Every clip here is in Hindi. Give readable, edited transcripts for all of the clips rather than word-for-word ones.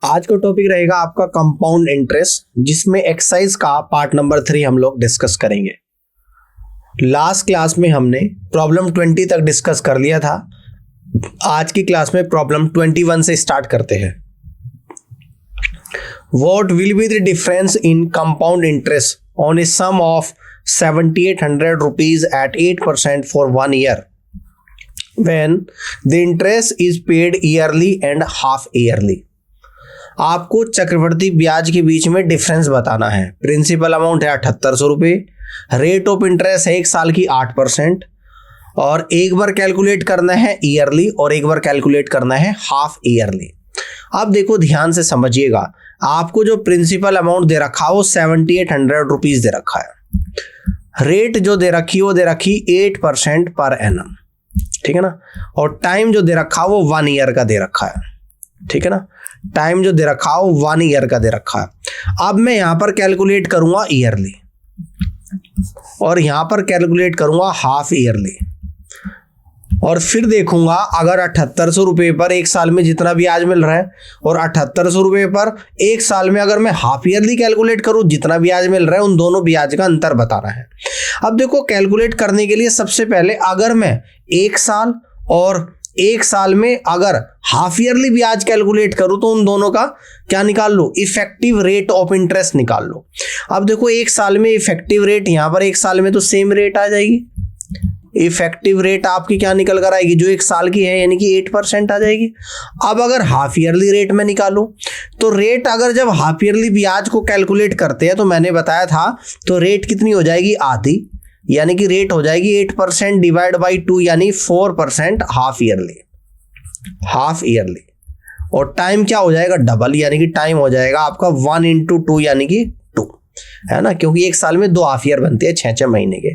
आज का टॉपिक रहेगा आपका कंपाउंड इंटरेस्ट, जिसमें एक्सरसाइज का पार्ट नंबर 3 हम लोग डिस्कस करेंगे। लास्ट क्लास में हमने प्रॉब्लम 20 तक डिस्कस कर लिया था। आज की क्लास में प्रॉब्लम 21 से स्टार्ट करते हैं। What will be the difference in compound interest on a sum of 7,800 rupees at 8% for 1 year when the interest is paid yearly and half yearly? आपको चक्रवर्ती ब्याज के बीच में डिफरेंस बताना है। प्रिंसिपल अमाउंट है 7800 रुपये, रेट ऑफ इंटरेस्ट है 1 साल की 8%, और एक बार कैलकुलेट करना है ईयरली और एक बार कैलकुलेट करना है हाफ ईयरली। अब देखो ध्यान से समझिएगा, आपको जो प्रिंसिपल अमाउंट दे रखा है वो 7,800 रुपीज दे रखा है। रेट जो दे रखी वो दे रखी 8% पर एनम, ठीक है ना। और टाइम जो दे रखा वो 1 ईयर का दे रखा है, ठीक है ना। टाइम जो दे रखा हो 1 ईयर का दे रखा है। अब मैं यहां पर कैलकुलेट करूंगा ईयरली और यहां पर कैलकुलेट करूंगा हाफ ईयरली, और फिर देखूंगा अगर 7800 रुपये पर 1 साल में जितना ब्याज मिल रहा है और 7800 रुपये पर 1 साल में अगर मैं हाफ ईयरली कैलकुलेट करूं जितना ब्याज मिल रहा है, उन दोनों ब्याज का अंतर बताना है। अब देखो, कैलकुलेट करने के लिए सबसे पहले अगर मैं 1 साल और 1 साल में अगर हाफ ईयरली ब्याज कैलकुलेट करूं तो उन दोनों का क्या निकाल लो, इफेक्टिव रेट ऑफ इंटरेस्ट निकाल लो। अब देखो, 1 साल में इफेक्टिव रेट, यहां पर 1 साल में तो सेम रेट आ जाएगी। इफेक्टिव रेट आपकी क्या निकल कर आएगी, जो 1 साल की है यानी कि 8% आ जाएगी। अब अगर हाफ ईयरली रेट में निकालो तो रेट, अगर जब हाफ ईयरली ब्याज को कैलकुलेट करते हैं तो मैंने बताया था, तो रेट कितनी हो जाएगी, आधी, यानी कि रेट हो जाएगी 8% डिवाइड बाई 2 यानी 4% हाफ ईयरली। और टाइम क्या हो जाएगा, डबल, यानी कि टाइम हो जाएगा आपका 1 × 2 यानी कि 2, है ना, क्योंकि 1 साल में 2 हाफ ईयर बनते हैं 6-6 महीने के।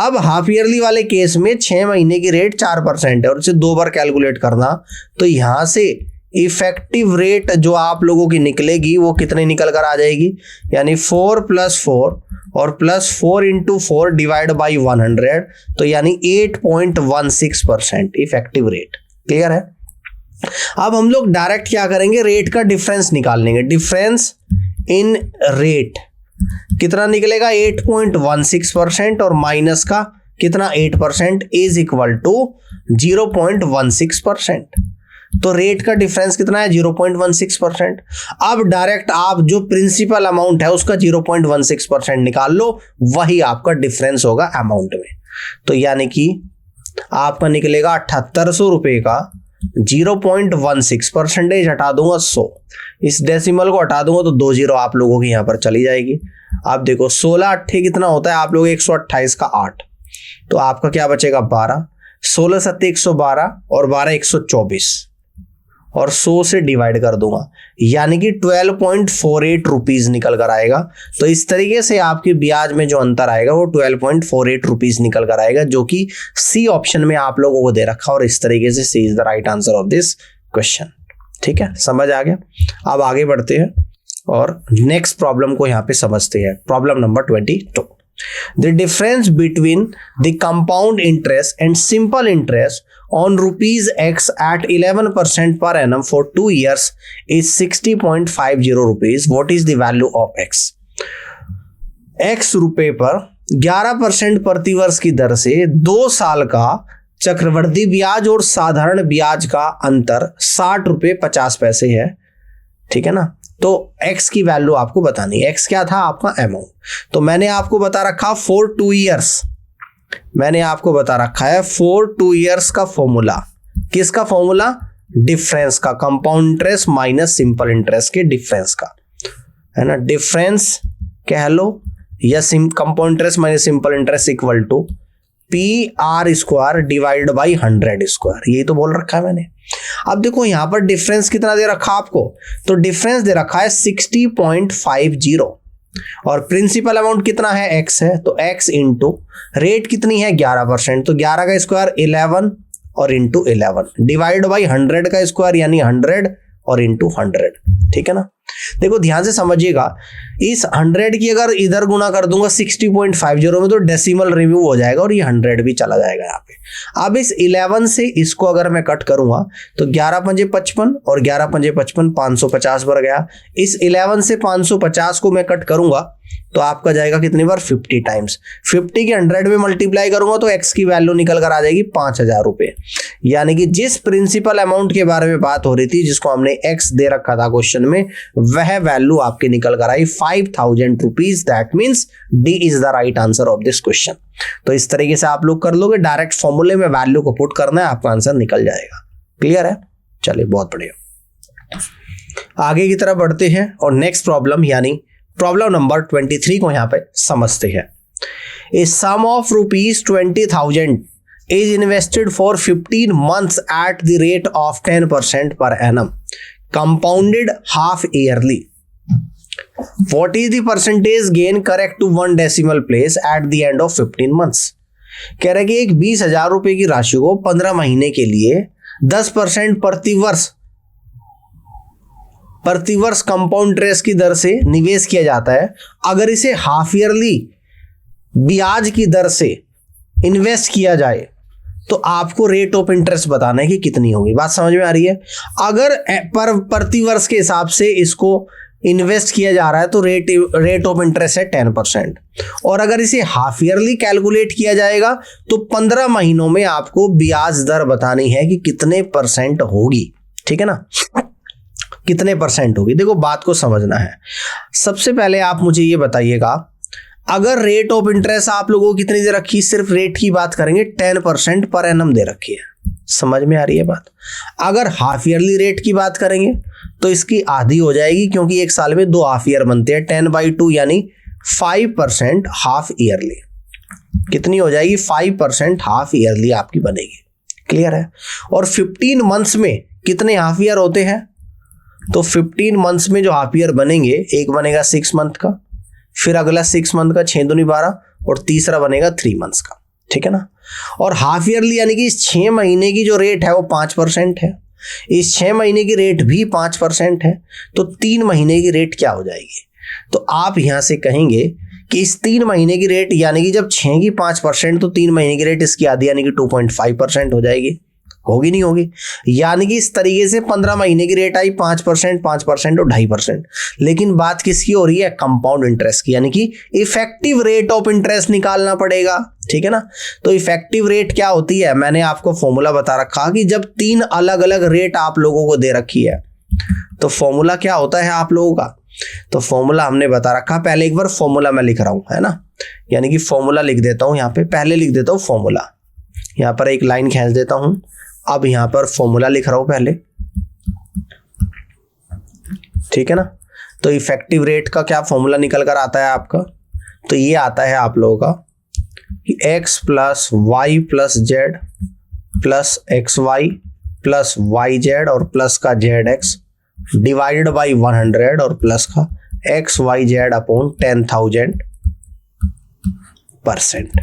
अब हाफ ईयरली वाले केस में 6 महीने की रेट 4% है और इसे 2 बार कैलकुलेट करना, तो यहां से इफेक्टिव रेट जो आप लोगों की निकलेगी वो कितने निकल कर आ जाएगी, यानी 4 + 4 और +4 × 4 डिवाइड बाई 100, तो यानी 8.16% इफेक्टिव रेट। क्लियर है। अब हम लोग डायरेक्ट क्या करेंगे, रेट का डिफरेंस निकाल लेंगे। डिफरेंस इन रेट कितना निकलेगा, 8.16% और माइनस का कितना 8% इज इक्वल टू 0.16%। तो रेट का डिफरेंस कितना है, 0.16%। अब डायरेक्ट आप जो प्रिंसिपल अमाउंट है उसका 0.16% निकाल लो, वही आपका डिफरेंस होगा अमाउंट में। तो यानी कि आपका निकलेगा 7800 रुपये का 0.16% हटा दूंगा 100, इस डेसिमल को हटा दूंगा तो 2 जीरो आप लोगों की यहां पर चली जाएगी। आप देखो 16 अट्ठे कितना होता है, आप लोग 128 का 8, तो आपका क्या बचेगा 12, 16 7 112 और 12 124, और 100 से डिवाइड कर दूंगा, यानी कि 12.48 रुपीज निकल कर आएगा। तो इस तरीके से आपके ब्याज में जो अंतर आएगा वो 12.48 रुपीज निकल कर आएगा, जो कि सी ऑप्शन में आप लोगों को दे रखा, और इस तरीके से C is the right answer of this question. ठीक है, समझ आ गया। अब आगे बढ़ते हैं और नेक्स्ट प्रॉब्लम को यहाँ पे समझते हैं। Problem number 22। The difference between the compound interest and simple interest on rupees X at 11% per annum for 2 years is 60.50 rupees. What is the value of X? X रुपए पर 11% प्रतिवर्ष की दर से 2 साल का चक्रवृद्धि ब्याज और साधारण ब्याज का अंतर 60 रुपये 50 पैसे है, ठीक है ना। तो x की वैल्यू आपको बतानी है। x क्या था, आपका अमाउंट। तो मैंने आपको बता रखा for 2 years, मैंने आपको बता रखा है for 2 years का फॉर्मूला। किसका फॉर्मूला, डिफरेंस का, compound interest minus simple interest के डिफरेंस का, है ना। डिफरेंस कह लो या compound interest minus simple interest equal to PR² divide by 100², यही तो बोल रखा है मैंने। अब देखो यहां पर डिफरेंस कितना दे रखा आपको, तो डिफरेंस दे रखा है 60.50 और प्रिंसिपल अमाउंट कितना है, x है, तो x इंटू रेट कितनी है 11%, तो 11 का स्क्वायर 11 और इंटू 11 डिवाइड बाई 100 का स्क्वायर यानी 100 और इंटू 100, ठीक है ना। देखो ध्यान से समझिएगा, इस 100 की अगर इधर गुना कर दूंगा 60.50 में तो डेसिमल रिमूव हो जाएगा और ये 100 भी चला जाएगा यहाँ पे। अब इस 11 से इसको अगर मैं कट करूंगा तो 11 पंजे 55 और 11 पंजे 55, 550 बढ़ गया। इस 11 से 550 को मैं कट करूंगा तो आपका जाएगा कितनी बार 50 टाइम्स। 50 के 100 में मल्टीप्लाई करूंगा तो x की वैल्यू निकल कर आ जाएगी 5000 रुपए। यानी कि जिस प्रिंसिपल अमाउंट के बारे में बात हो रही थी, जिसको हमने x दे रखा था क्वेश्चन में, वह वैल्यू आपके निकल कर आई 5000 rupees. That means D is the right answer of this question. तो इस तरीके से आप लोग कर लोगे, डायरेक्ट फॉर्मूले में वैल्यू को पुट करना है, आपका आंसर निकल जाएगा। क्लियर है? चलिए बहुत बढ़िया, आगे की तरफ बढ़ते हैं और नेक्स्ट प्रॉब्लम यानी प्रॉब्लम नंबर 23 को यहां पे समझते हैं। ए sum of ₹20,000 is invested for 15 months at the rate of 10% per annum, compounded half yearly. What is the percentage gain correct to 1 decimal place at the end of 15 months? कह रहे कि एक 20,000 रुपए की राशि को 15 महीने के लिए 10% प्रतिवर्ष कंपाउंड इंटरेस्ट की दर से निवेश किया जाता है। अगर इसे हाफ ईयरली ब्याज की दर से इन्वेस्ट किया जाए तो आपको रेट ऑफ इंटरेस्ट बताना है कि कितनी होगी। बात समझ में आ रही है? अगर प्रतिवर्ष के हिसाब से इसको इन्वेस्ट किया जा रहा है तो रेट ऑफ इंटरेस्ट है 10%, और अगर इसे हाफ ईयरली कैलकुलेट किया जाएगा तो 15 महीनों में आपको ब्याज दर बतानी है कि कितने परसेंट होगी। ठीक है ना, कितने परसेंट होगी। देखो बात को समझना है। सबसे पहले आप मुझे ये बताइएगा, अगर रेट ऑफ इंटरेस्ट आप लोगों को कितनी दे रखी, सिर्फ रेट की बात करेंगे 10% पर एनम दे रखी है। समझ में आ रही है बात? अगर हाफ ईयरली रेट की बात करेंगे तो इसकी आधी हो जाएगी, क्योंकि एक साल में 2 हाफ ईयर बनते हैं। 10/2 यानी 5% हाफ ईयरली। कितनी हो जाएगी? 5% हाफ ईयरली आपकी बनेगी। क्लियर है? और 15 मंथ्स में कितने हाफ ईयर होते हैं? तो 15 मंथ्स में जो हाफ ईयर बनेंगे, एक बनेगा 6 मंथ का, फिर अगला 6 मंथ का 6 दूनी 12, और तीसरा बनेगा 3 मंथ्स का। ठीक है ना? और हाफ ईयरली यानी कि इस 6 महीने की जो रेट है वो 5% है, इस 6 महीने की रेट भी 5% है, तो 3 महीने की रेट क्या हो जाएगी? तो आप यहां से कहेंगे कि इस 3 महीने की रेट यानी कि जब 6 की 5% तो 3 महीने की रेट इसकी आधी यानी कि 2.5% हो जाएगी। होगी नहीं होगी? यानी कि इस तरीके से 15 महीने की रेट आई 5%, 5% और 2.5%। लेकिन बात किसकी हो रही है? कंपाउंड इंटरेस्ट की, यानी कि इफेक्टिव रेट ऑफ इंटरेस्ट निकालना पड़ेगा। ठीक है ना? तो इफेक्टिव रेट क्या होती है? मैंने आपको फॉर्मूला बता रखा कि जब 3 अलग अलग रेट आप लोगों को दे रखी है तो फॉर्मूला क्या होता है आप लोगों का? तो फॉर्मूला हमने बता रखा। पहले एक बार फॉर्मूला मैं लिख रहा हूं, है ना, यानी कि फॉर्मूला लिख देता हूं यहाँ पे। पहले लिख देता हूं फॉर्मूला, यहाँ पर एक लाइन खींच देता हूं। अब यहां पर फॉर्मूला लिख रहा हूं पहले। ठीक है ना? तो इफेक्टिव रेट का क्या फॉर्मूला निकल कर आता है आपका? तो ये आता है आप लोगों का कि x plus Y plus Z plus X Y plus Y Z और प्लस का जेड एक्स डिवाइडेड बाई 100 और प्लस का एक्स वाई जेड अपॉन 10,000%।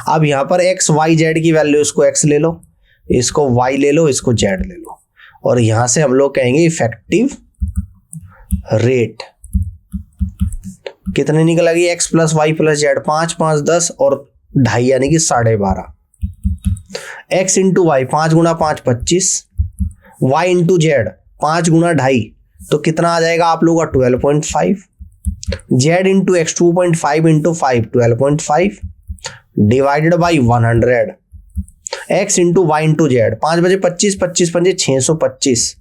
अब यहां पर एक्स वाई जेड की वैल्यू, इसको x ले लो, इसको y ले लो, इसको z ले लो, और यहां से हम लोग कहेंगे इफेक्टिव रेट कितने निकलेगी? x plus Y plus Z, 5 5 10 और 2.5 यानी कि 12.5। x इंटू वाई, 5 गुना 5 25, y इंटू जेड 5 गुना 2.5, तो कितना आ जाएगा आप लोगों का? 12.5। z into X 2.5 into 5 12.5 divided by 100। x into Y into Z, 5 बजे 25, 25 पंजे 625,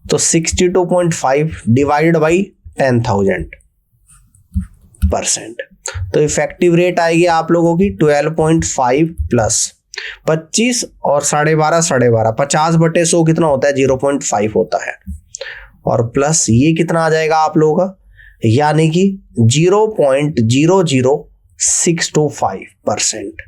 तो 62.5 डिवाइडेड बाई 10,000%। तो इफेक्टिव रेट आएगी आप लोगों की 12.5 प्लस 25 और 12.5 12.5, 50/100 कितना होता है? 0.5 होता है, और प्लस ये कितना आ जाएगा आप लोगों का? यानी कि 0.00625%।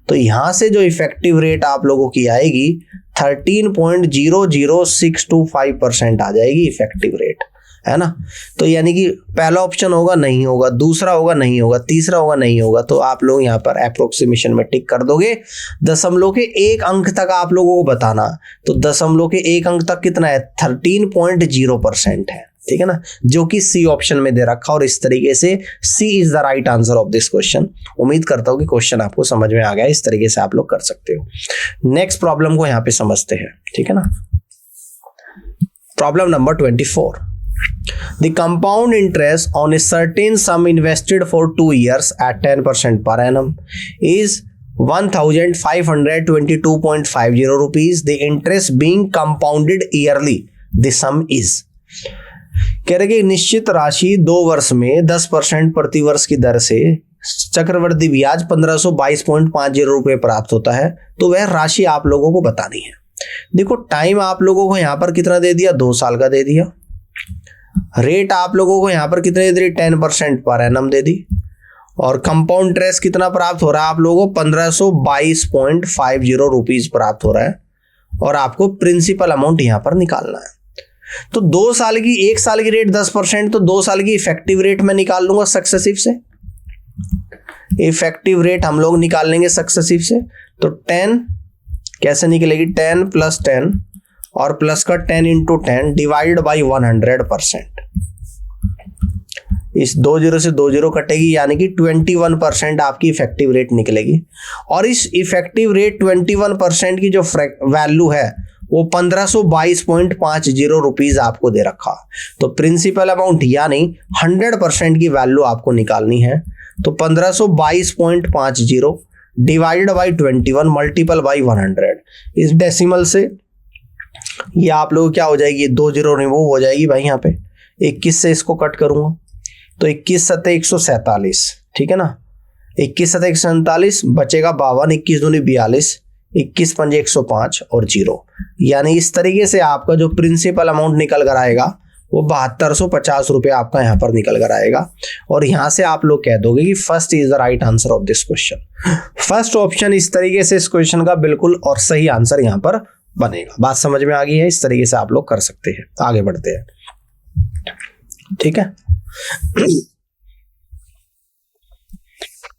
तो यहां से जो इफेक्टिव रेट आप लोगों की आएगी 13.00625% आ जाएगी इफेक्टिव रेट, है ना? तो यानी कि पहला ऑप्शन होगा नहीं होगा, दूसरा होगा नहीं होगा, तीसरा होगा नहीं होगा, तो आप लोग यहाँ पर अप्रोक्सीमेशन में टिक कर दोगे। दशमलव के 1 अंक तक आप लोगों को बताना, तो दशमलव के 1 अंक तक कितना है? 13.0% है। ठीक है ना, जो कि सी ऑप्शन में दे रखा। और इस तरीके से C is the right answer of this question. उम्मीद करता हूं कि क्वेश्चन आपको समझ में आ गया। इस तरीके से आप लोग कर सकते हो। नेक्स्ट प्रॉब्लम को यहां पे समझते हैं, ठीक है ना। Problem number 24, the compound interest on a certain sum invested for 2 years at 10% per annum is 1522.50 rupees. The interest being compounded yearly, the sum is। कह रहे कि निश्चित राशि 2 वर्ष में 10% प्रति वर्ष की दर से चक्रवृद्धि ब्याज 1522.50 रुपए प्राप्त होता है। तो वह राशि आप लोगों को बतानी है। देखो टाइम आप लोगों को यहां पर कितना दे दिया, 2 साल का दे दिया। रेट आप लोगों को यहां पर कितने दे दी, 10% पर एनम दे दी। और कंपाउंड इंटरेस्ट कितना प्राप्त हो रहा है आप लोगों को, 1522.50 रुपीज प्राप्त हो रहा है। और आपको प्रिंसिपल अमाउंट यहां पर निकालना है। तो 2 साल की, 1 साल की रेट 10%, तो 2 साल की इफेक्टिव रेट में निकाल लूंगा सक्सेसिव से। इफेक्टिव रेट हम लोग निकाल लेंगे सक्सेसिव से। तो 10 कैसे निकलेगी, 10 + 10 और प्लस का 10 × 10 डिवाइड बाई 100%। इस 2 0 से 2 0 कटेगी, यानी कि 21% आपकी इफेक्टिव रेट निकलेगी। और इस इफेक्टिव रेट 21% की जो वैल्यू है वो 1522.50 रुपीज आपको दे रखा। तो प्रिंसिपल अमाउंट यानी 100% की वैल्यू आपको निकालनी है। तो 1522.50 डिवाइडेड बाई 21 मल्टीपल बाई 100। इस डेसिमल से ये आप लोग क्या हो जाएगी, 2 0 रिमूव हो जाएगी भाई। यहाँ पे 21 से इसको कट करूंगा तो 21 × 7 = 147, ठीक है ना। 21 × 7 = 147, बचेगा 52, 21 दूनी 42, 21 × 5 = 105 और 0। यानी इस तरीके से आपका जो प्रिंसिपल अमाउंट निकल कर आएगा वो 7250 रुपए आपका यहाँ पर निकल कर आएगा। और यहाँ से आप लोग कह दोगे कि first is the right answer of this question. First option इस तरीके से इस क्वेश्चन का बिल्कुल और सही आंसर यहाँ पर बनेगा। बात समझ में आ गई है। इस तरीके से आप लोग कर सकते हैं। आगे बढ़ते हैं, ठीक है।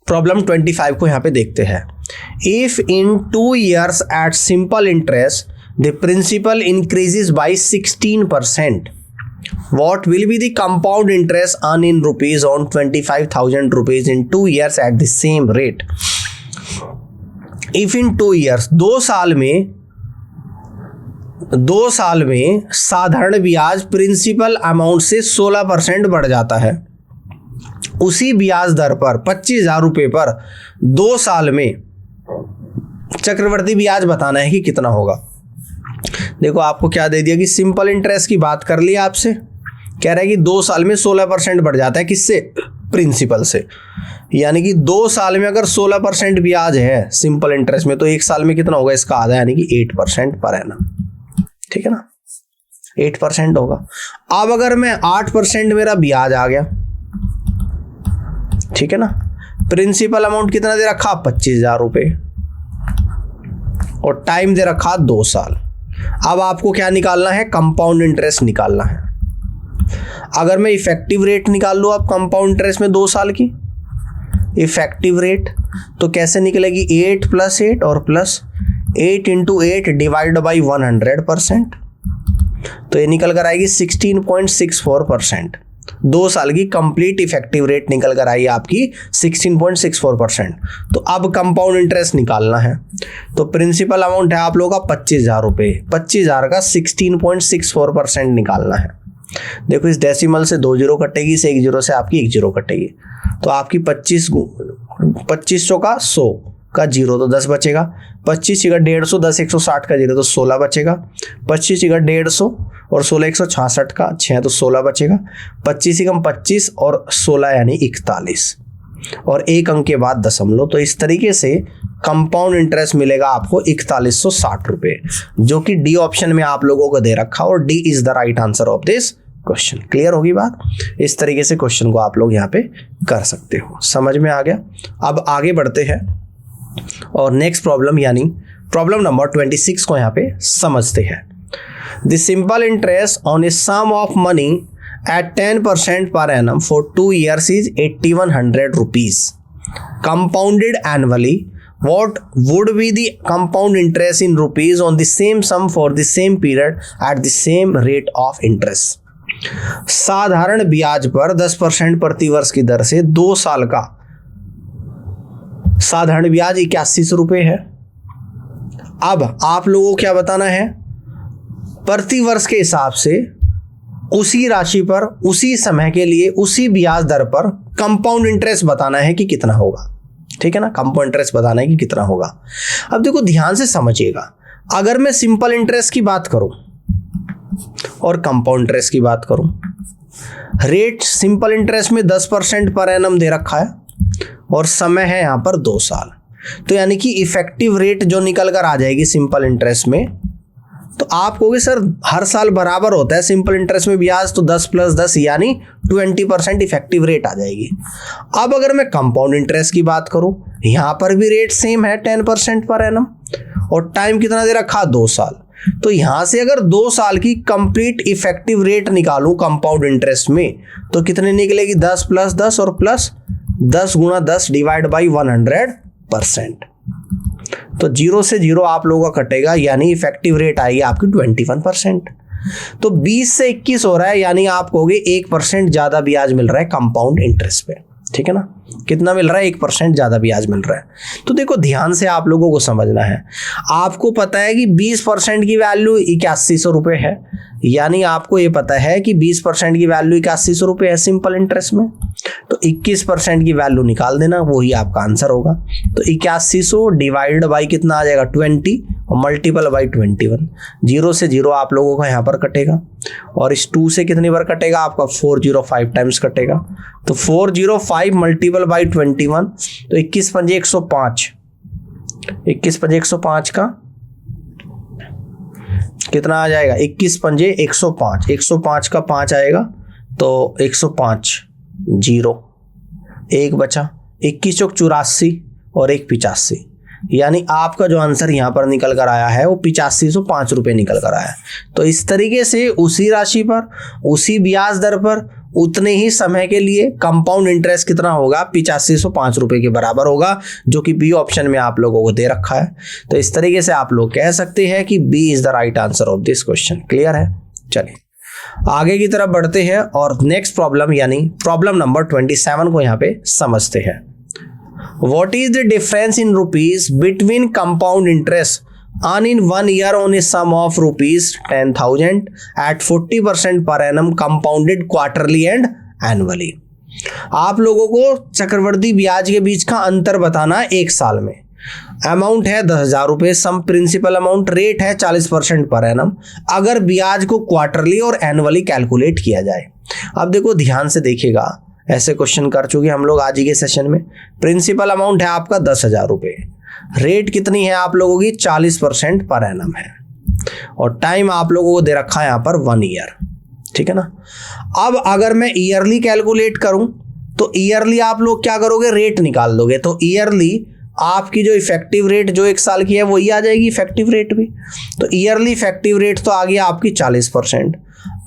प्रॉब्लम 25 को यहां पे देखते हैं। If in 2 years at simple interest the principal increases by 16%, what will be the compound interest earned in rupees on 25,000 rupees in 2 years at the same rate? If in 2 years 2 साल में साधारण ब्याज प्रिंसिपल अमाउंट से 16% बढ़ जाता है, उसी ब्याज दर पर 25,000 रुपए पर 2 साल में चक्रवर्ती ब्याज बताना है कि कितना होगा। देखो आपको क्या दे दिया कि सिंपल इंटरेस्ट की बात कर ली आपसे, कह रहा है कि 2 साल में 16% बढ़ जाता है, किससे, प्रिंसिपल से। यानी कि 2 साल में अगर 16% ब्याज है सिंपल इंटरेस्ट में, तो 1 साल में कितना होगा, इसका आधा यानी कि 8% पर एनम, ठीक है ना, 8% होगा। अब अगर मैं 8% मेरा ब्याज आ गया, ठीक है ना, प्रिंसिपल अमाउंट कितना दे रखा, 25,000 रुपए, और टाइम दे रखा 2 साल। अब आपको क्या निकालना है, कंपाउंड इंटरेस्ट निकालना है। अगर मैं इफेक्टिव रेट निकाल लूँ अब कंपाउंड इंटरेस्ट में 2 साल की इफेक्टिव रेट, तो कैसे निकलेगी, 8 + 8 और प्लस 8 × 8 डिवाइड बाई 100%। तो ये निकल कर आएगी 16.64%। 2 साल की कंप्लीट इफेक्टिव रेट निकल कर आई आपकी 16.64%। तो अब कंपाउंड इंटरेस्ट निकालना है। तो प्रिंसिपल अमाउंट है आप लोगों का 25,000 रुपए, 25,000 का 16.64% निकालना है। देखो इस डेसिमल से 2 0 कटेगी, से 1 0 से आपकी 1 0 कटेगी। तो आपकी 2500 का 100 का 0 तो 10 बचेगा, 25 का 150, 10 160 का 0 तो 16 बचेगा, 25 का 150 और 16 166 का 6 तो 16 बचेगा, 25 कम 25 और 16 यानी 41 और 1 अंक के बाद दशमलव। तो इस तरीके से कंपाउंड इंटरेस्ट मिलेगा आपको 4160 रुपए, जो कि डी ऑप्शन में आप लोगों को दे रखा और D is the right answer of this question. Clear होगी बात। इस तरीके से क्वेश्चन को आप लोग यहाँ पे कर सकते हो। समझ में आ गया। अब आगे बढ़ते हैं और नेक्स्ट प्रॉब्लम यानी प्रॉब्लम नंबर 26 को यहाँ पे समझते हैं। The simple interest on a sum of money at 10% per annum for 2 years is 8,100 rupees compounded annually. What would be the compound interest in rupees on the same sum for the same period at the same rate of interest? साधारण ब्याज पर 10% प्रति वर्ष की दर से 2 साल का साधारण ब्याज 8100 रुपये है। अब आप लोगों को क्या बताना है, प्रति वर्ष के हिसाब से उसी राशि पर उसी समय के लिए उसी ब्याज दर पर कंपाउंड इंटरेस्ट बताना है कि कितना होगा। ठीक है ना, कंपाउंड इंटरेस्ट बताना है कि कितना होगा। अब देखो ध्यान से समझिएगा, अगर मैं सिंपल इंटरेस्ट की बात करूं और कंपाउंड इंटरेस्ट की बात करूं, रेट सिंपल इंटरेस्ट में 10% पर एनम दे रखा है और समय है यहां पर 2 साल, तो यानी कि इफेक्टिव रेट जो निकल कर आ जाएगी सिंपल इंटरेस्ट में, तो आप कहोगे सर हर साल बराबर होता है सिंपल इंटरेस्ट में ब्याज, तो 10 + 10 यानी 20% इफेक्टिव रेट आ जाएगी। अब अगर मैं कंपाउंड इंटरेस्ट की बात करूं, यहां पर भी रेट सेम है 10% पर एनम और टाइम कितना दे रखा, 2 साल। तो यहां से अगर 2 साल की कंप्लीट इफेक्टिव रेट निकालूं कंपाउंड इंटरेस्ट में, तो कितने निकलेगी, 10 + 10 और प्लस 10 × 10 डिवाइड बाई 100%। तो 0 से 0 आप लोगों का कटेगा, यानी इफेक्टिव रेट आएगी आपकी 21%। तो 20 से 21 हो रहा है, यानी आप कहोगे 1% ज्यादा ब्याज मिल रहा है कंपाउंड इंटरेस्ट पे। ठीक है ना, कितना मिल रहा है, 1% ज्यादा ब्याज मिल रहा है। तो देखो ध्यान से आप लोगों को समझना है, आपको पता है कि 20% की वैल्यू 8100 रुपये है, यानी आपको ये पता है कि 20% की वैल्यू 8100 रुपये है सिंपल इंटरेस्ट में, तो 21% की वैल्यू निकाल देना, वही आपका आंसर होगा। तो 8100 डिवाइड बाई कितना आ जाएगा, 20 और मल्टीपल बाई 21। 0 से 0 आप लोगों का यहाँ पर कटेगा और इस 2 से कितनी बार कटेगा, आपका 405 टाइम्स कटेगा। तो 405 मल्टीपल बाई 21, तो 21 × 5 = 105। 21 × 105 का कितना आ जाएगा, 21 × 5 = 105। 105 का 5 आएगा तो 105, 0 1 बचा, 21 × 84 और 1 85, यानी आपका जो आंसर यहाँ पर निकल कर आया है वो 8505 रुपये निकल कर आया है। तो इस तरीके से उसी राशि पर उसी ब्याज दर पर उतने ही समय के लिए कंपाउंड इंटरेस्ट कितना होगा, 8505 रुपये के बराबर होगा, जो कि बी ऑप्शन में आप लोगों को दे रखा है। तो इस तरीके से आप लोग कह सकते हैं कि B is the right answer of this question. Clear है, चलिए आगे की तरफ बढ़ते हैं और नेक्स्ट प्रॉब्लम यानी प्रॉब्लम नंबर 27 को यहाँ पे समझते हैं। What is the difference in rupees between compound interest earned in 1 year on a sum of rupees 10,000 at 40% per annum compounded quarterly and annually? आप लोगों को चक्रवर्ती ब्याज के बीच का अंतर बताना है 1 साल में। अमाउंट है 10,000 रुपये, सम प्रिंसिपल अमाउंट, रेट है 40% पर एनम, अगर ब्याज को क्वार्टरली और एनुअली कैलकुलेट किया जाए। अब देखो ध्यान से देखिएगा, ऐसे क्वेश्चन कर चुके हम लोग आज ही के सेशन में। प्रिंसिपल अमाउंट है आपका 10,000 रुपये, रेट कितनी है आप लोगों की, 40% पर एनम है और टाइम आप लोगों को दे रखा है यहाँ पर 1 ईयर। ठीक है ना, अब अगर मैं ईयरली कैलकुलेट करूं तो ईयरली आप लोग क्या करोगे, रेट निकाल दोगे, तो ईयरली आपकी जो इफेक्टिव रेट जो 1 साल की है वही आ जाएगी इफेक्टिव रेट भी। तो ईयरली इफेक्टिव रेट तो आ गया आपकी 40%।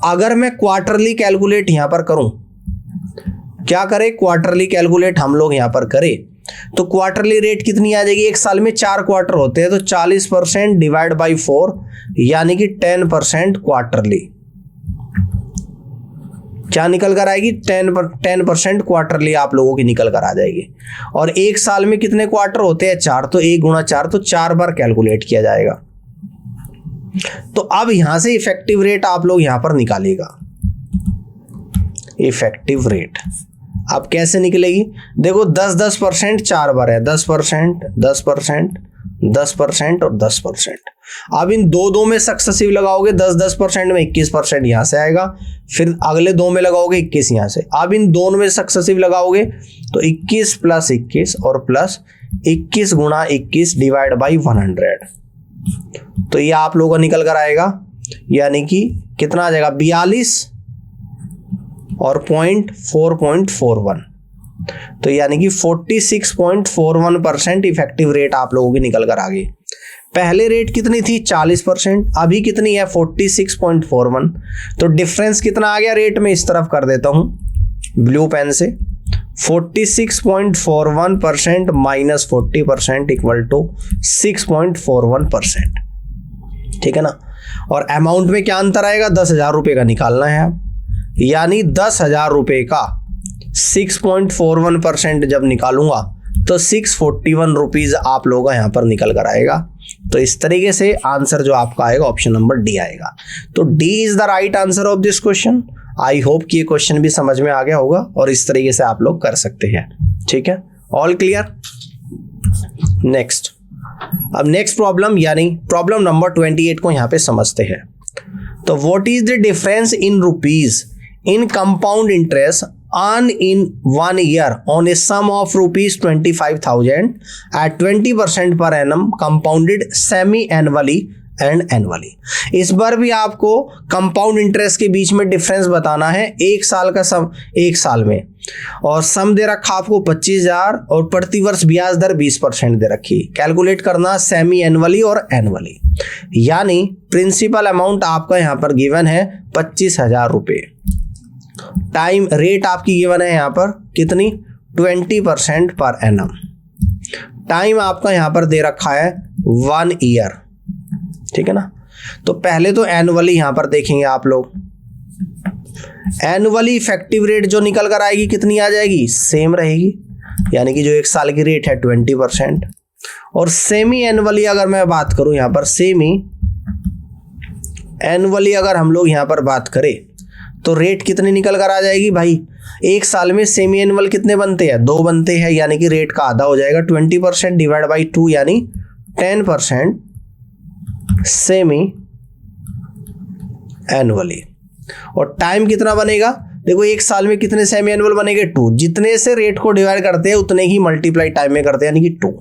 अगर मैं क्वार्टरली कैलकुलेट यहाँ पर करूं, क्या करें, क्वार्टरली कैलकुलेट हम लोग यहाँ पर करें तो क्वार्टरली रेट कितनी आ जाएगी, 1 साल में 4 क्वार्टर होते हैं, तो 40% डिवाइड बाई 4 यानी कि 10% क्वार्टरली, क्या निकल कर आएगी, 10% क्वार्टरली आप लोगों की निकल कर आ जाएगी। और 1 साल में कितने क्वार्टर होते हैं, 4, तो 1 × 4 तो 4 बार कैलकुलेट किया जाएगा। तो अब यहां से इफेक्टिव रेट आप लोग यहां पर निकालिएगा। इफेक्टिव रेट अब कैसे निकलेगी, देखो 10% 4 बार है, 10%, 10%, 10% और 10%। अब इन दो में सक्सेसिव लगाओगे, 10% में 21% यहाँ से आएगा, फिर अगले 2 में लगाओगे 21 यहाँ से। अब इन दोनों में सक्सेसिव लगाओगे तो 21 + 21 और प्लस 21 × 21 डिवाइड बाई 100, तो ये आप लोगों का निकल कर आएगा, यानी कि कितना आ जाएगा, 42 और 4.41, तो यानी कि 46.41% इफेक्टिव रेट आप लोगों की निकल कर आ गई। पहले रेट कितनी थी, 40%, अभी कितनी है, 46.41। तो डिफरेंस कितना आ गया रेट में, इस तरफ कर देता हूं ब्लू पेन से, 46.41% माइनस 40% इक्वल टू 6.41%। ठीक है ना, और अमाउंट में क्या अंतर आएगा, 10,000 रुपये का निकालना है। आप यानी 10,000 रुपये का 6.41% जब निकालूंगा तो 641 रुपीज आप लोगों का यहाँ पर निकल कर आएगा। तो इस तरीके से आंसर जो आपका आएगा ऑप्शन नंबर डी आएगा। तो D is the right answer of this question. I hope कि ये क्वेश्चन भी समझ में आ गया होगा और इस तरीके से आप लोग कर सकते हैं। ठीक है, ऑल क्लियर। नेक्स्ट, अब नेक्स्ट प्रॉब्लम यानी प्रॉब्लम नंबर 28 को यहाँ पे समझते हैं। तो what is the difference in rupees in compound interest earned in 1 year on a sum of rupees 25,000 at 20% per annum compounded semi-annually and annually। इस बार भी आपको कंपाउंड इंटरेस्ट के बीच में डिफरेंस बताना है। एक साल का सम एक साल में, और सम दे रखा आपको 25,000 और प्रति वर्ष ब्याज दर 20% दे रखी। कैलकुलेट करना सेमी एनुअली और एनुअली, यानी प्रिंसिपल अमाउंट आपका यहाँ पर गिवन है 25,000 रुपये। टाइम रेट आपकी गिवन है यहाँ पर कितनी, 20% पर एनम। टाइम आपका यहाँ पर दे रखा है 1 ईयर। ठीक है ना। तो पहले तो एनुअली यहाँ पर देखेंगे आप लोग। एनुअली इफेक्टिव रेट जो निकल कर आएगी कितनी आ जाएगी, सेम रहेगी, यानी कि जो एक साल की रेट है 20%। और सेमी एनुअली अगर मैं बात करूं यहाँ पर, सेमी एनुअली अगर हम लोग यहाँ पर बात करें तो रेट कितनी निकल कर आ जाएगी भाई। एक साल में सेमी एनुअल कितने बनते हैं, 2 बनते हैं, यानी कि रेट का आधा हो जाएगा। 20% डिवाइड बाई 2 यानी 10% सेमी एनुअली। और टाइम कितना बनेगा, देखो एक साल में कितने सेमी एनुअल बनेंगे, 2। जितने से रेट को डिवाइड करते हैं उतने ही मल्टीप्लाई टाइम में करते हैं, यानी कि 2।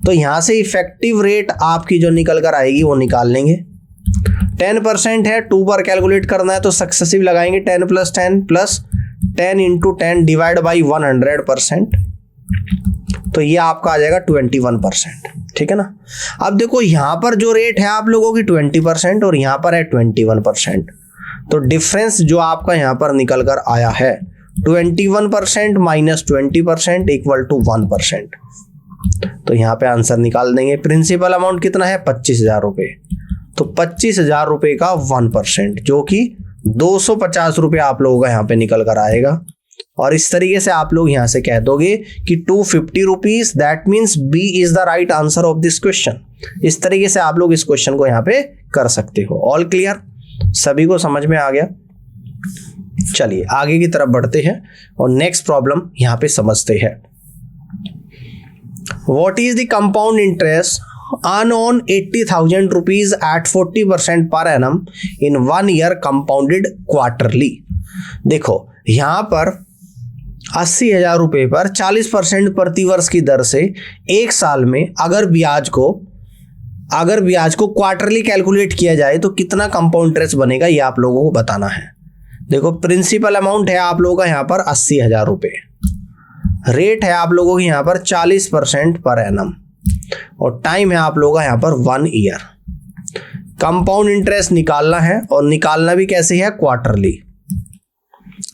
तो यहां से इफेक्टिव रेट आपकी जो निकल कर आएगी वो निकाल लेंगे। 10% है, 2 पर कैलकुलेट करना है तो सक्सेसिव लगाएंगे। 10 + 10 + 10 × 10 डिवाइड बाई 100%। तो ये आपका आ जाएगा 21%। ठीक है ना। अब देखो यहाँ पर जो रेट है आप लोगों की 20% और यहाँ पर है 21%। तो डिफरेंस जो आपका यहाँ पर निकल कर आया है 21% - 20% = 1%। तो यहाँ पे आंसर निकाल देंगे। प्रिंसिपल अमाउंट कितना है, 25,000 रुपये। तो 25,000 रुपये का 1% जो कि 250 रुपये आप लोगों का यहाँ पे निकल कर आएगा। और इस तरीके से आप लोग यहाँ से कह दोगे कि 250 rupees, that means B is the right answer of this question. इस तरीके से आप लोग इस क्वेश्चन को यहाँ पे कर सकते हो। ऑल क्लियर, सभी को समझ में आ गया। चलिए आगे की तरफ बढ़ते हैं और नेक्स्ट प्रॉब्लम यहाँ पे समझते हैं। What is the compound interest earn on 80,000 rupees at 40% per annum in 1 year compounded quarterly। देखो यहाँ पर 80,000 रुपये पर 40% प्रति वर्ष की दर से एक साल में अगर ब्याज को क्वार्टरली कैलकुलेट किया जाए तो कितना कंपाउंड इंटरेस्ट बनेगा, ये आप लोगों को बताना है। देखो प्रिंसिपल अमाउंट है आप लोगों का यहाँ पर 80,000 रुपये, रेट है आप लोगों की यहाँ पर 40% पर एनम, और टाइम है आप लोगों का यहाँ पर 1 ईयर। कंपाउंड इंटरेस्ट निकालना है और निकालना भी कैसे है,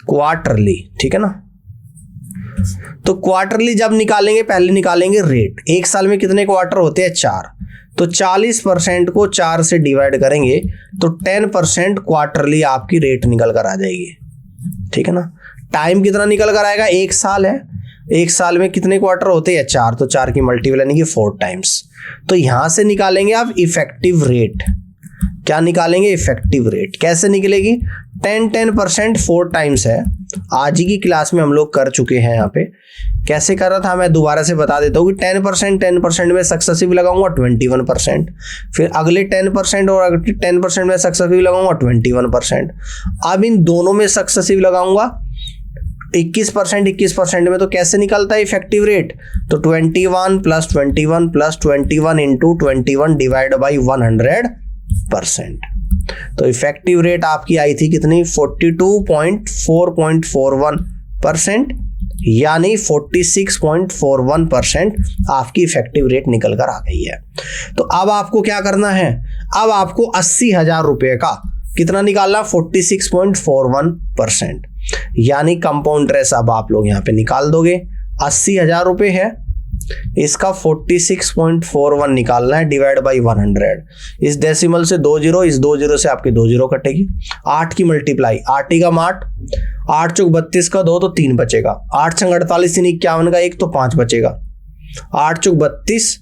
क्वार्टरली। ठीक है ना। तो क्वार्टरली जब निकालेंगे पहले निकालेंगे रेट। एक साल में कितने क्वार्टर होते हैं, 4। तो 40% को 4 से डिवाइड करेंगे तो 10% क्वार्टरली आपकी रेट निकल कर आ जाएगी। ठीक है ना। टाइम कितना निकल कर आएगा, 1 साल है। एक साल में कितने क्वार्टर होते हैं, 4। तो 4 की मल्टीपल यानी कि 4 टाइम्स। तो यहां से निकालेंगे आप इफेक्टिव रेट। क्या निकालेंगे, इफेक्टिव रेट। कैसे निकलेगी, 10% 4 टाइम्स है। आज ही की क्लास में हम लोग कर चुके हैं। यहाँ पे कैसे कर रहा था मैं दोबारा से बता देता हूँ कि 10% में सक्सेसिव लगाऊंगा 21%, फिर अगले 10% और अगले 10% में सक्सेसिव लगाऊंगा 21%। अब इन दोनों में सक्सेसिव लगाऊंगा 21% में। तो कैसे निकलता है इफेक्टिव रेट, तो 21 + 21 + 21 × 21 डिवाइड बाई 100%। तो इफेक्टिव रेट आपकी आई थी कितनी, 42.441%, यानी 46.41% आपकी इफेक्टिव रेट निकल कर आ गई है। तो अब आपको क्या करना है, अब आपको 80,000 रुपये का कितना निकालना, 46.41%, यानी कंपाउंड इंटरेस्ट अब आप लोग यहाँ पे निकाल दोगे। 80,000 रुपये है इसका 46.41 निकालना है डिवाइड बाई 100। इस डेसिमल से 2 जीरो, इस 2 जीरो से आपकी 2 जीरो कटेगी। 8 की मल्टीप्लाई, 8 का 8, 8 चौक 32 का 2 तो 3 बचेगा। 8 संग 48 51 का 1 तो 5 बचेगा। 8 चौक 32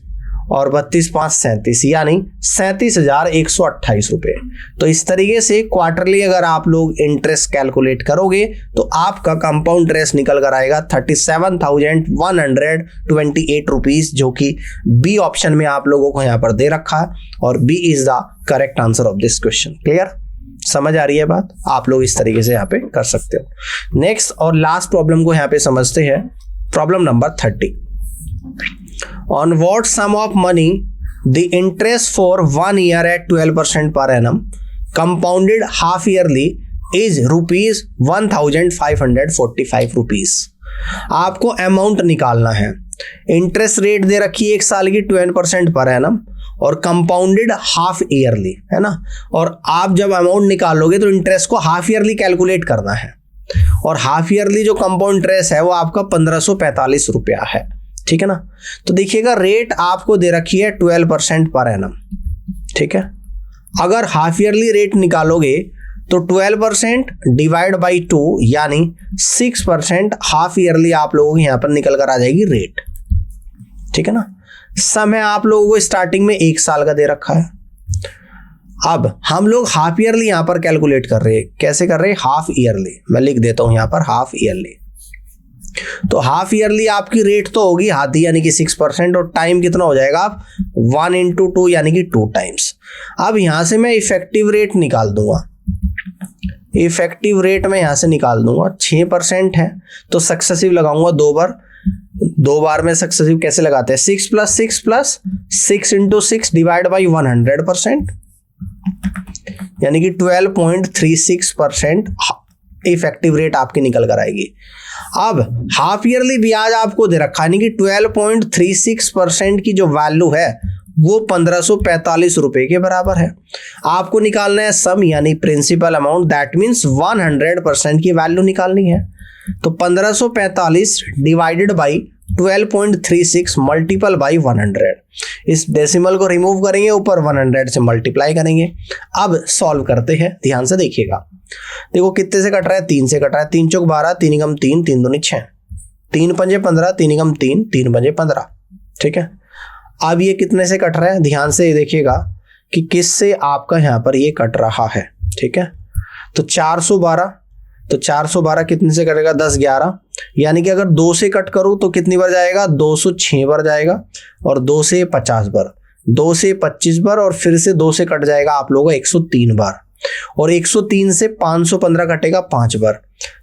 और 32 5 37 यानी 37,128 रुपये। तो इस तरीके से क्वार्टरली अगर आप लोग इंटरेस्ट कैलकुलेट करोगे तो आपका कंपाउंड इंटरेस्ट निकल कर आएगा 37,128 रुपीज, जो कि बी ऑप्शन में आप लोगों को यहाँ पर दे रखा है और B is the correct answer of this question. Clear, समझ आ रही है बात? आप लोग इस तरीके से यहाँ पे कर सकते हो। नेक्स्ट और लास्ट प्रॉब्लम को यहाँ पे समझते हैं। Problem number 30। On what sum of money the interest for 1 year at 12% per annum compounded half yearly is rupees 1,545 rupees। आपको अमाउंट निकालना है। इंटरेस्ट रेट दे रखी है 1 साल की 12% पर एनम और कंपाउंडेड हाफ ईयरली, है ना। और आप जब अमाउंट निकालोगे तो इंटरेस्ट को हाफ ईयरली कैलकुलेट करना है और हाफ ईयरली जो कंपाउंड इंटरेस्ट है वो आपका 1545 रुपया है, ठीक है ना। तो देखिएगा रेट आपको दे रखी है 12% पर एनम, ठीक है। अगर हाफ ईयरली रेट निकालोगे तो 12% डिवाइड बाई 2 यानी 6% हाफ ईयरली आप लोगों को यहां पर निकल कर आ जाएगी रेट, ठीक है ना। समय आप लोगों को स्टार्टिंग में 1 साल का दे रखा है। अब हम लोग हाफ ईयरली यहां पर कैलकुलेट कर रहे हैं। कैसे कर रहे हैं? Half yearly. मैं लिख देता हूं यहां पर हाफ ईयरली। तो हाफ ईयरली आपकी रेट तो होगी हाथी यानी कि 6% और टाइम कितना हो जाएगा आप 1 into 2 यानी कि 2 टाइम्स। अब यहां से मैं इफेक्टिव रेट निकाल दूंगा। इफेक्टिव रेट में यहां से निकाल दूंगा 6% है तो सक्सेसिव लगाऊंगा 2 बार में सक्सेसिव कैसे लगाते हैं? 6 + 6 + 6 × 6 डिवाइड बाई 100% यानी कि 12.36% इफेक्टिव रेट आपकी निकल कर आएगी। अब हाफ ईयरली ब्याज आपको दे रखा है, यानी कि 12.36% की जो वैल्यू है वो 1545 रुपए के बराबर है। आपको निकालना है सम यानी प्रिंसिपल अमाउंट, दैट मीन्स 100% की वैल्यू निकालनी है। तो 1545 डिवाइडेड बाई 12.36 मल्टीपल बाई 100। इस डेसिमल को रिमूव करेंगे, ऊपर 100 से मल्टीप्लाई करेंगे। अब सॉल्व करते हैं, ध्यान से देखिएगा। देखो कितने से कट रहा है? 3 से कट रहा है। 3 चौक 12, 3 × 3, 3 दूनी 6, 3 पंजे 15, 3 × 3, 3 पंजे 15, ठीक है। अब ये कितने से कट रहा है? ध्यान से देखिएगा कि किससे आपका यहाँ पर ये कट रहा है, ठीक है। तो 412, तो 412 कितने से कटेगा? 10 11, यानी कि अगर 2 से कट करूं तो कितनी बार जाएगा? 206 बार जाएगा। और 2 से 50 बार, 2 से 25 बार और फिर से 2 से कट जाएगा आप लोगों को 103 बार। और 103 से 515 कटेगा 5 बार।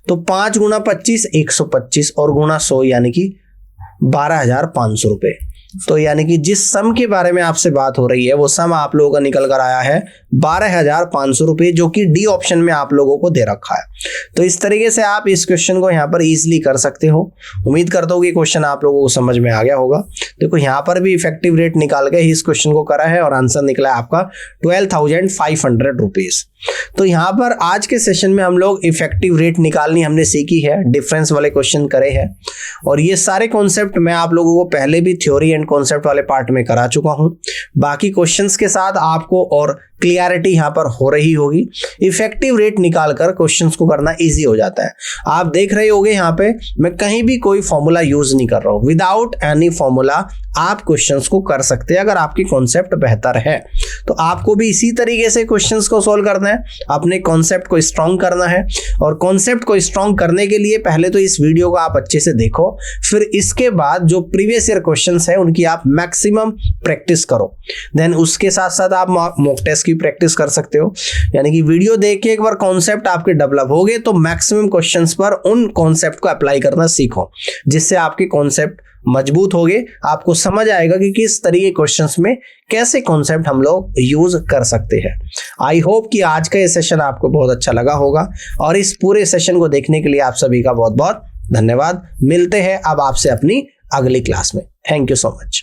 तो 5 × 25 125 और गुणा 100 यानी कि 12,500 रुपये। तो यानी कि जिस सम के बारे में आपसे बात हो रही है वो सम आप लोगों का निकल कर आया है 12,500 रुपये, जो कि डी ऑप्शन में आप लोगों को दे रखा है। तो इस तरीके से आप इस क्वेश्चन को यहाँ पर इजीली कर सकते हो। उम्मीद करता हूँ कि क्वेश्चन आप लोगों को समझ में आ गया होगा। देखो यहाँ पर भी इफेक्टिव रेट निकाल के इस क्वेश्चन को करा है और आंसर निकला है आपका 12,500 रुपीज। तो यहाँ पर आज के सेशन में हम लोग इफेक्टिव रेट निकालनी हमने सीखी है, डिफरेंस वाले क्वेश्चन करे हैं और ये सारे कॉन्सेप्ट मैं आप लोगों को पहले भी थ्योरी एंड कॉन्सेप्ट वाले पार्ट में करा चुका हूं। बाकी क्वेश्चंस के साथ आपको और क्लियरिटी यहाँ पर हो रही होगी। इफेक्टिव रेट निकालकर क्वेश्चंस को करना इजी हो जाता है। आप देख रहे होंगे यहाँ पे मैं कहीं भी कोई फॉर्मूला यूज नहीं कर रहा हूँ। विदाउट एनी फॉर्मूला आप क्वेश्चंस को कर सकते हैं अगर आपकी कॉन्सेप्ट बेहतर है। तो आपको भी इसी तरीके से क्वेश्चंस को सॉल्व करना है, अपने कॉन्सेप्ट को स्ट्रॉन्ग करना है। और कॉन्सेप्ट को स्ट्रॉन्ग करने के लिए पहले तो इस वीडियो को आप अच्छे से देखो, फिर इसके बाद जो प्रीवियस ईयर क्वेश्चंस है उनकी आप मैक्सिमम प्रैक्टिस करो। देन उसके साथ साथ आप मॉक टेस्ट की प्रैक्टिस कर सकते हो। यानी कि वीडियो देख के एक बार कॉन्सेप्ट आपके डेवलप हो गए तो मैक्सिमम क्वेश्चंस पर उन कॉन्सेप्ट को अप्लाई करना सीखो, जिससे आपके कॉन्सेप्ट मजबूत हो गए। आपको समझ आएगा कि किस तरीके क्वेश्चंस में कैसे कॉन्सेप्ट हम लोग यूज कर सकते हैं। आई होप कि आज का ये सेशन आपको बहुत अच्छा लगा होगा और इस पूरे सेशन को देखने के लिए आप सभी का बहुत बहुत धन्यवाद। मिलते हैं अब आपसे अपनी अगली क्लास में। Thank you so much.